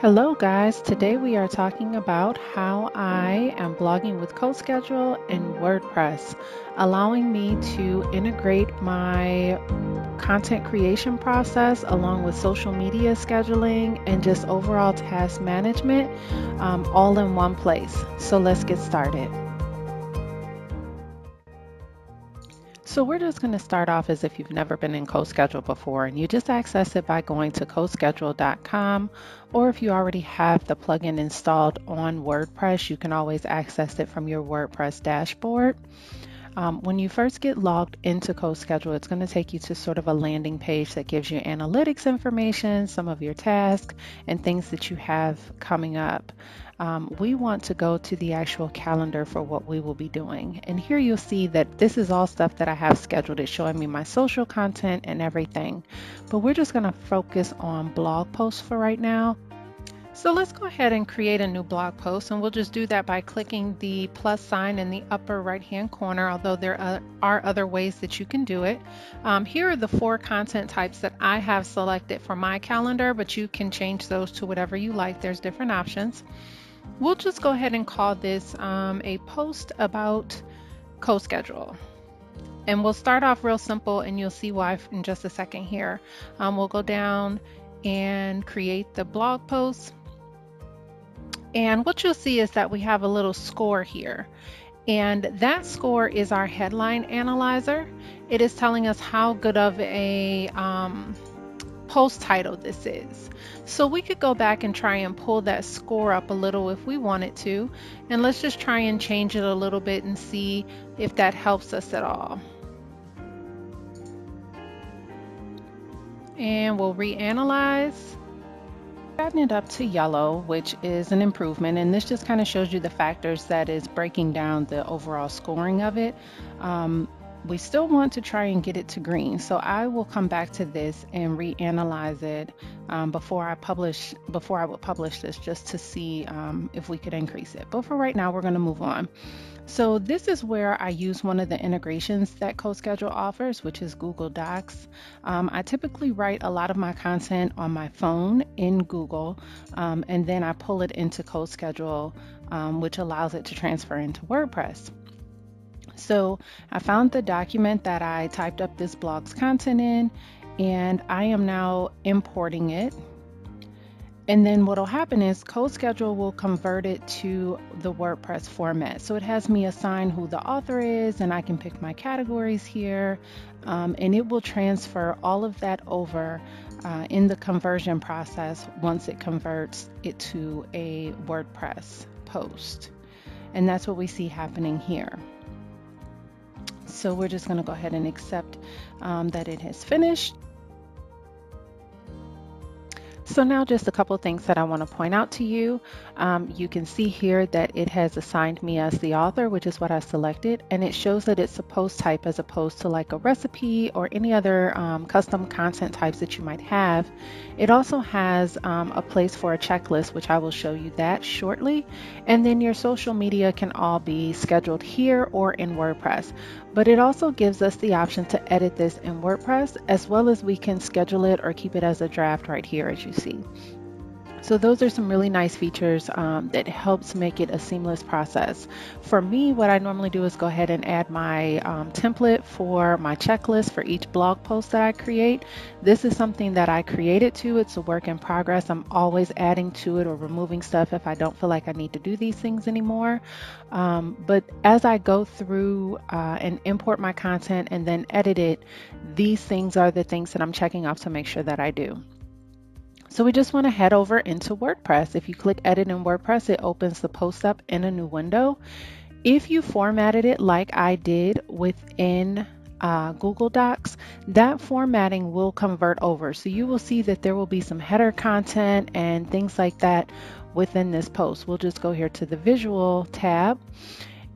Hello guys, today we are talking about how I am blogging with CoSchedule and WordPress, allowing me to integrate my content creation process along with social media scheduling and just overall task management all in one place. So let's get started. So we're just going to start off as if you've never been in CoSchedule before, and you just access it by going to coschedule.com, or if you already have the plugin installed on WordPress, you can always access it from your WordPress dashboard. When you first get logged into CoSchedule, it's going to take you to sort of a landing page that gives you analytics information, some of your tasks, and things that you have coming up. We want to go to the actual calendar for what we will be doing. And here you'll see that this is all stuff that I have scheduled. It's showing me my social content and everything. But we're just going to focus on blog posts for right now. So let's go ahead and create a new blog post, and we'll just do that by clicking the plus sign in the upper right hand corner, although there are other ways that you can do it. Here are the 4 content types that I have selected for my calendar, but you can change those to whatever you like. There's different options. We'll just go ahead and call this a post about CoSchedule. And we'll start off real simple, and you'll see why in just a second here. We'll go down and create the blog post. And what you'll see is that we have a little score here. And that score is our headline analyzer. It is telling us how good of a post title this is. So we could go back and try and pull that score up a little if we wanted to. And let's just try and change it a little bit and see if that helps us at all. And we'll reanalyze. Gotten it up to yellow, which is an improvement, and this just kind of shows you the factors that is breaking down the overall scoring of it. We still want to try and get it to green, so I will come back to this and reanalyze it before I would publish this, just to see if we could increase it. But for right now, we're going to move on. So this is where I use one of the integrations that CoSchedule offers, which is Google Docs. I typically write a lot of my content on my phone in Google, and then I pull it into CoSchedule, which allows it to transfer into WordPress. So I found the document that I typed up this blog's content in, and I am now importing it. And then what will happen is CoSchedule will convert it to the WordPress format. So it has me assign who the author is, and I can pick my categories here, and it will transfer all of that over in the conversion process once it converts it to a WordPress post. And that's what we see happening here. So we're just going to go ahead and accept that it has finished. So now just a couple of things that I want to point out to you. You can see here that it has assigned me as the author, which is what I selected, and it shows that it's a post type as opposed to like a recipe or any other custom content types that you might have. It also has a place for a checklist, which I will show you that shortly. And then your social media can all be scheduled here or in WordPress. But it also gives us the option to edit this in WordPress, as well as we can schedule it or keep it as a draft right here, as you see. So those are some really nice features that helps make it a seamless process. For me, what I normally do is go ahead and add my template for my checklist for each blog post that I create. This is something that I created too. It's a work in progress. I'm always adding to it or removing stuff if I don't feel like I need to do these things anymore. But as I go through and import my content and then edit it, these things are the things that I'm checking off to make sure that I do. So we just want to head over into WordPress. If you click edit in WordPress, it opens the post up in a new window. If you formatted it like I did within Google Docs, that formatting will convert over. So you will see that there will be some header content and things like that within this post. We'll just go here to the visual tab.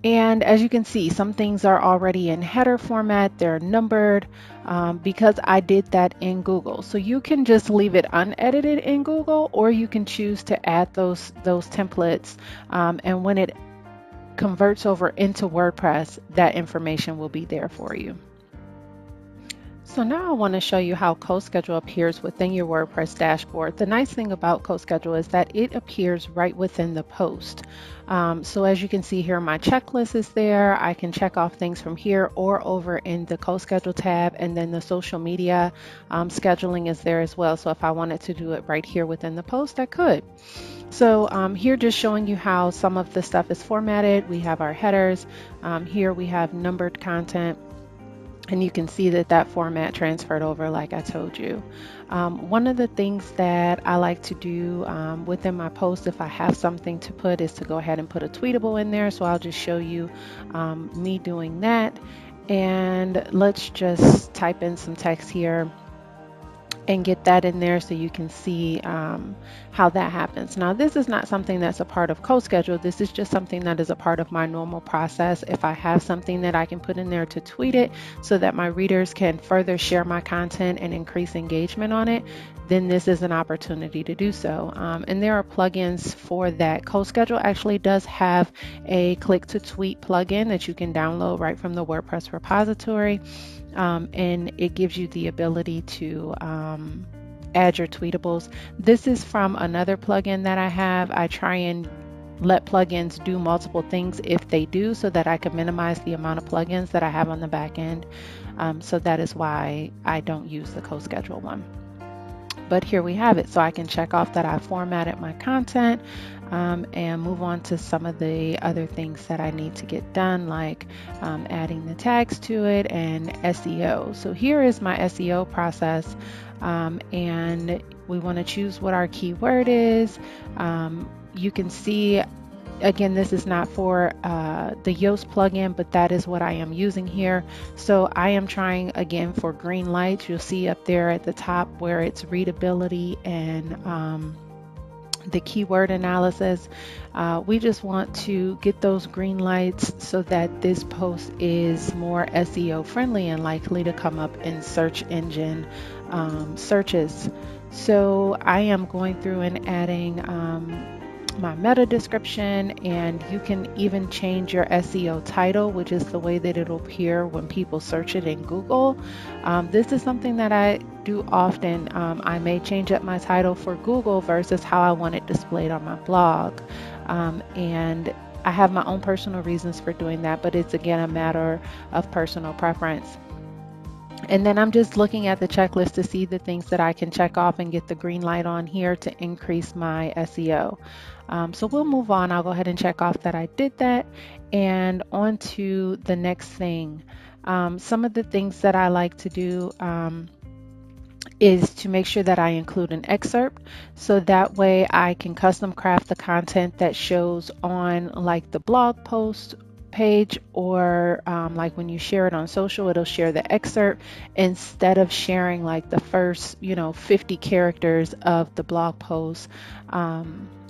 And as you can see, some things are already in header format. They're numbered because I did that in Google. So you can just leave it unedited in Google, or you can choose to add those templates. And when it converts over into WordPress, that information will be there for you. So now I want to show you how CoSchedule appears within your WordPress dashboard. The nice thing about CoSchedule is that it appears right within the post. So as you can see here, my checklist is there. I can check off things from here or over in the CoSchedule tab, and then the social media scheduling is there as well. So if I wanted to do it right here within the post, I could. So here just showing you how some of the stuff is formatted. We have our headers. Here we have numbered content. And you can see that that format transferred over like I told you. One of the things that I like to do within my post, if I have something to put, is to go ahead and put a tweetable in there. So I'll just show you me doing that. And let's just type in some text here and get that in there so you can see how that happens. Now, this is not something that's a part of CoSchedule. This is just something that is a part of my normal process. If I have something that I can put in there to tweet it so that my readers can further share my content and increase engagement on it, then this is an opportunity to do so. And there are plugins for that. CoSchedule actually does have a click to tweet plugin that you can download right from the WordPress repository. And it gives you the ability to add your tweetables. This is from another plugin that I have. I try and let plugins do multiple things if they do, so that I can minimize the amount of plugins that I have on the back end. So that is why I don't use the CoSchedule one. But here we have it. So I can check off that I formatted my content and move on to some of the other things that I need to get done, like adding the tags to it and SEO. So here is my SEO process, and we want to choose what our keyword is. You can see, again, this is not for the Yoast plugin, but that is what I am using here. So I am trying again for green lights. You'll see up there at the top where it's readability and the keyword analysis. We just want to get those green lights so that this post is more SEO friendly and likely to come up in search engine searches. So I am going through and adding my meta description, and you can even change your SEO title, which is the way that it'll appear when people search it in Google. This is something that I do often. I may change up my title for Google versus how I want it displayed on my blog. And I have my own personal reasons for doing that, but it's again a matter of personal preference. And then I'm just looking at the checklist to see the things that I can check off and get the green light on here to increase my SEO. So we'll move on. I'll go ahead and check off that I did that, and on to the next thing. Some of the things that I like to do is to make sure that I include an excerpt, so that way I can custom craft the content that shows on like the blog post page, or like when you share it on social, it'll share the excerpt instead of sharing like the first 50 characters of the blog post.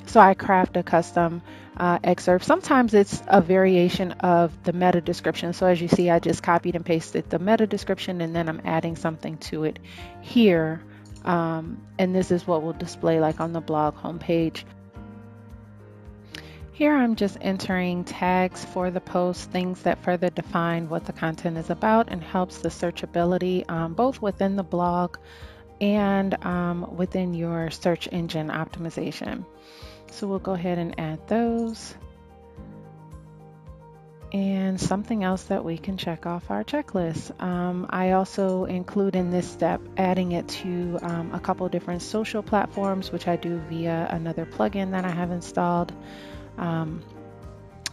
So I craft a custom excerpt. Sometimes it's a variation of the meta description. So as you see, I just copied and pasted the meta description, and then I'm adding something to it here. And this is what will display like on the blog homepage. Here I'm just entering tags for the post, things that further define what the content is about and helps the searchability both within the blog and within your search engine optimization. So we'll go ahead and add those. And something else that we can check off our checklist. I also include in this step adding it to a couple different social platforms, which I do via another plugin that I have installed. And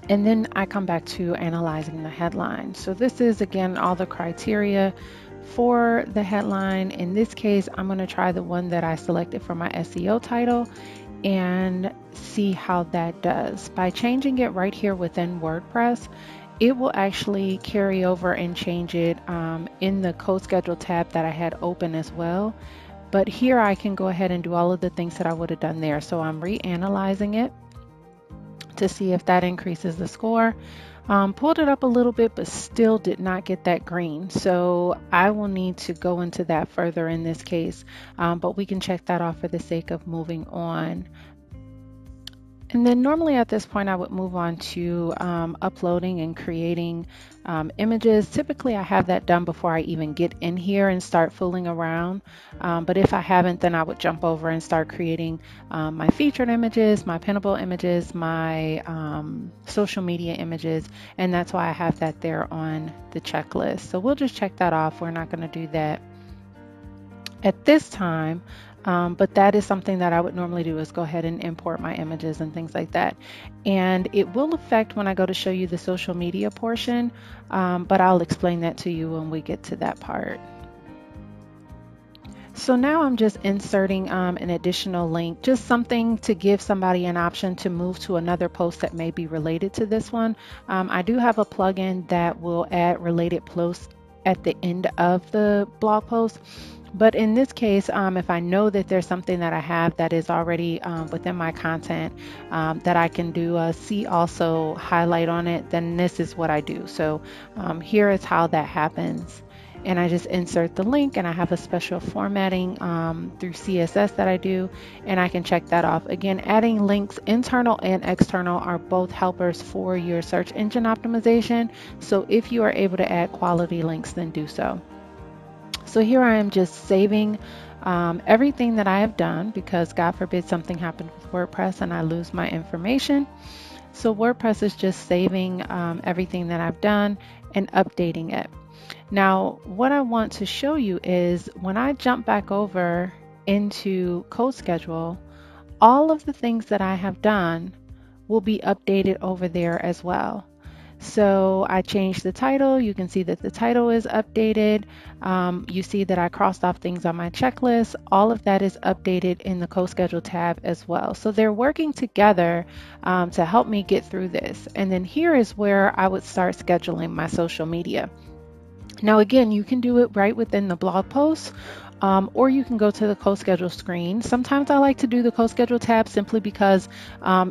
then I come back to analyzing the headline. So this is again all the criteria for the headline. In this case, I'm going to try the one that I selected for my SEO title and see how that does. By changing it right here within WordPress, it will actually carry over and change it in the CoSchedule tab that I had open as well. But here I can go ahead and do all of the things that I would have done there. So I'm reanalyzing it to see if that increases the score. Pulled it up a little bit, but still did not get that green. So I will need to go into that further in this case, but we can check that off for the sake of moving on. And then normally at this point, I would move on to uploading and creating images. Typically, I have that done before I even get in here and start fooling around. But if I haven't, then I would jump over and start creating my featured images, my pinnable images, my social media images. And that's why I have that there on the checklist. So we'll just check that off. We're not going to do that at this time, but that is something that I would normally do, is go ahead and import my images and things like that. And it will affect when I go to show you the social media portion, but I'll explain that to you when we get to that part. So now I'm just inserting an additional link, just something to give somebody an option to move to another post that may be related to this one. I do have a plugin that will add related posts at the end of the blog post. But in this case, if I know that there's something that I have that is already within my content that I can do a see also highlight on it, then this is what I do. So here is how that happens. And I just insert the link, and I have a special formatting through CSS that I do, and I can check that off. Again, adding links, internal and external, are both helpers for your search engine optimization. So if you are able to add quality links, then do so. So here I am just saving everything that I have done, because God forbid something happened with WordPress and I lose my information. So WordPress is just saving everything that I've done and updating it. Now, what I want to show you is when I jump back over into CoSchedule, all of the things that I have done will be updated over there as well. So I changed the title. You can see that the title is updated. You see that I crossed off things on my checklist. All of that is updated in the CoSchedule tab as well. So they're working together to help me get through this. And then here is where I would start scheduling my social media. Now, again, you can do it right within the blog post, or you can go to the CoSchedule screen. Sometimes I like to do the CoSchedule tab simply because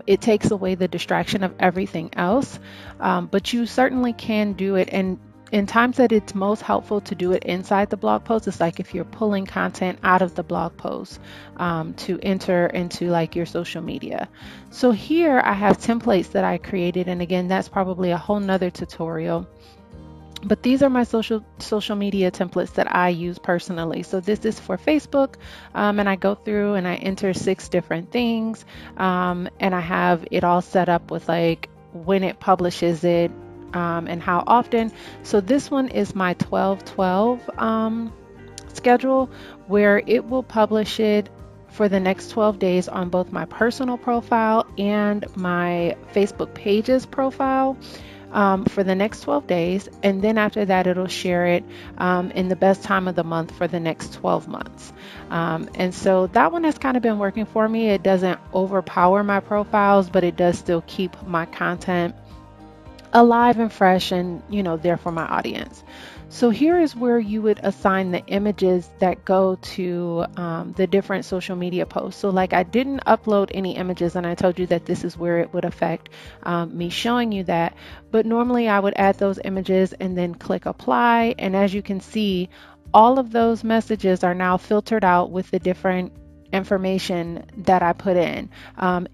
it takes away the distraction of everything else, but you certainly can do it. And in times that it's most helpful to do it inside the blog post, it's like if you're pulling content out of the blog post to enter into like your social media. So here I have templates that I created, and again, that's probably a whole nother tutorial. But these are my social media templates that I use personally. So this is for Facebook, and I go through and I enter 6 different things, and I have it all set up with like when it publishes it and how often. So this one is my 12/12 schedule, where it will publish it for the next 12 days on both my personal profile and my Facebook pages profile. For the next 12 days, and then after that it'll share it in the best time of the month for the next 12 months. And so that one has kind of been working for me. It doesn't overpower my profiles, but it does still keep my content alive and fresh and there for my audience. So here is where you would assign the images that go to the different social media posts. So like I didn't upload any images, and I told you that this is where it would affect me showing you that. But normally I would add those images and then click apply. And as you can see, all of those messages are now filtered out with the different information that I put in.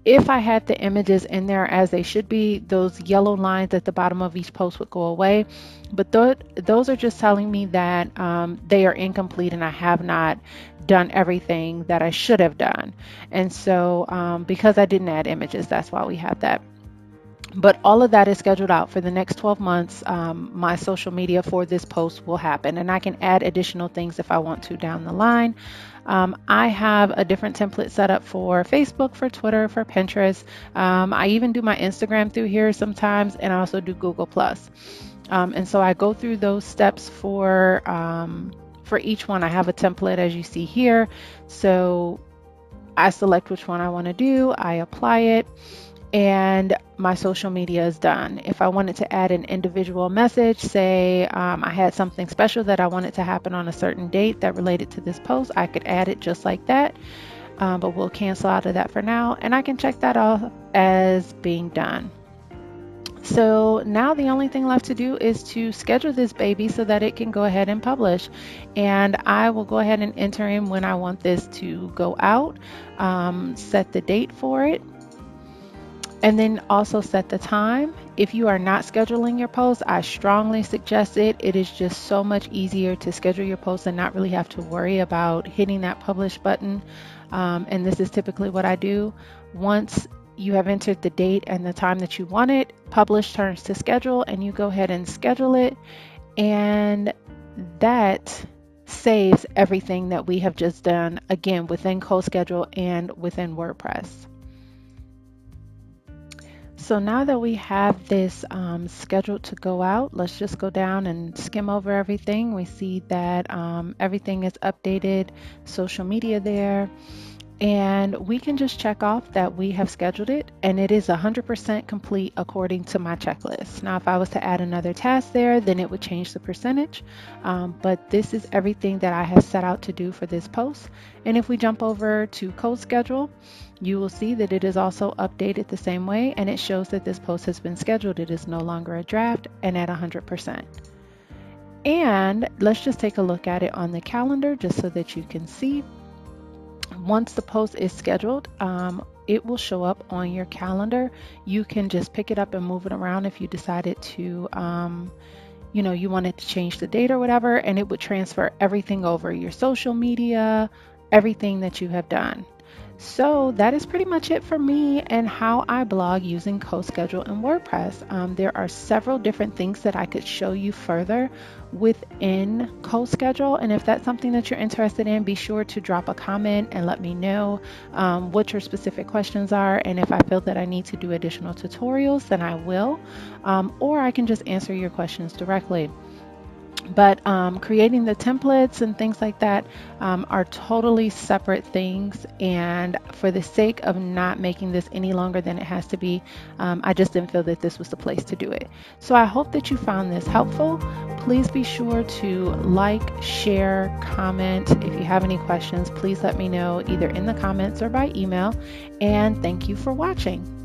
If I had the images in there as they should be, those yellow lines at the bottom of each post would go away. But those are just telling me that they are incomplete and I have not done everything that I should have done. And so because I didn't add images, that's why we have that. But all of that is scheduled out for the next 12 months. My social media for this post will happen, and I can add additional things if I want to down the line. I have a different template set up for Facebook, for Twitter, for Pinterest. I even do my Instagram through here sometimes, and I also do Google+. And so I go through those steps for each one. I have a template as you see here. So I select which one I want to do, I apply it, and my social media is done. If I wanted to add an individual message, say I had something special that I wanted to happen on a certain date that related to this post, I could add it just like that. But we'll cancel out of that for now, and I can check that off as being done. So now the only thing left to do is to schedule this baby so that it can go ahead and publish. And I will go ahead and enter in when I want this to go out, set the date for it. And then also set the time. If you are not scheduling your posts, I strongly suggest it. It is just so much easier to schedule your posts and not really have to worry about hitting that publish button. And this is typically what I do. Once you have entered the date and the time that you want it, publish turns to schedule, and you go ahead and schedule it. And that saves everything that we have just done, again, within CoSchedule and within WordPress. So now that we have this scheduled to go out, let's just go down and skim over everything. We see that everything is updated, social media there, and we can just check off that we have scheduled it, and it is 100% complete according to my checklist. Now, if I was to add another task there, then it would change the percentage, but this is everything that I have set out to do for this post. And if we jump over to CoSchedule, you will see that it is also updated the same way, and it shows that this post has been scheduled. It is no longer a draft and at 100%. And let's just take a look at it on the calendar just so that you can see. Once the post is scheduled, it will show up on your calendar. You can just pick it up and move it around if you decided to, you wanted to change the date or whatever, and it would transfer everything over, your social media, everything that you have done. So that is pretty much it for me and how I blog using CoSchedule and WordPress. There are several different things that I could show you further within CoSchedule, and if that's something that you're interested in, be sure to drop a comment and let me know what your specific questions are, and if I feel that I need to do additional tutorials, then I will, or I can just answer your questions directly. But creating the templates and things like that are totally separate things. And for the sake of not making this any longer than it has to be, I just didn't feel that this was the place to do it. So I hope that you found this helpful. Please be sure to like, share, comment. If you have any questions, please let me know either in the comments or by email. And thank you for watching.